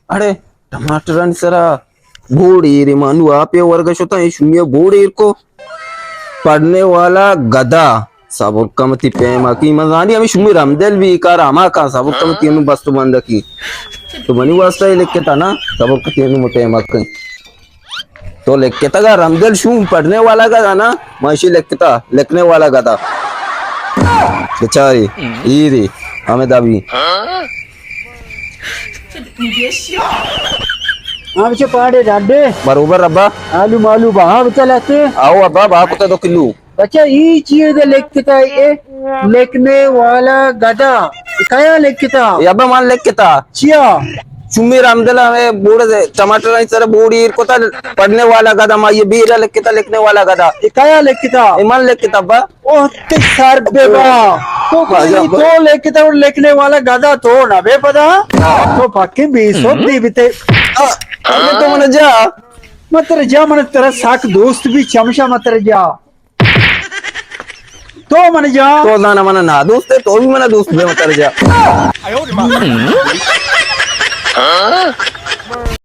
अरे टमाटर सरा बोर्ड ये रे मानू आप ये वर्ग होता है शून्य बोर्ड को पढ़ने वाला गधा सबक कमती पेमा की मजानी हमें शुमी रामदेल भी कार आमा का सबक कमती हमें बस तो बंद की तो बनी वास्ता लिख के था ना सबक कमती हमें मोटे मक्कन तो लिख के था रामदेल शू पढ़ने वाला गधा ना माशी लिख के था लिखने वाला गधा बेचारी ईरी हमें दाबी हाँ बच्चे पाड़े डाडे बरोबर अब्बा आलू मालू बहा बच्चा लाते आओ अब्बा बाप को तो किलो बच्चा ये चीज लिखता ये लिखने वाला गधा क्या लिखता ये अब्बा मान लिख के था चिया चुम्मी रामदला में बूढ़ टमाटर नहीं सर बूढ़ी को था पढ़ने वाला गधा मा ये बीरा लिख के था लिखने वाला गधा क्या लिखता ईमान लिख के था अब्बा ओह ते सर बेबा तो लिखता और लिखने वाला गधा तो ना बे पता तो पक्के 20 दी बीते अरे तो मन जा मत जा मन तेरा साक दोस्त भी चमचा मत जा तो मन जा तो ना मना ना दोस्त है तो भी मना दोस्त बे मत जा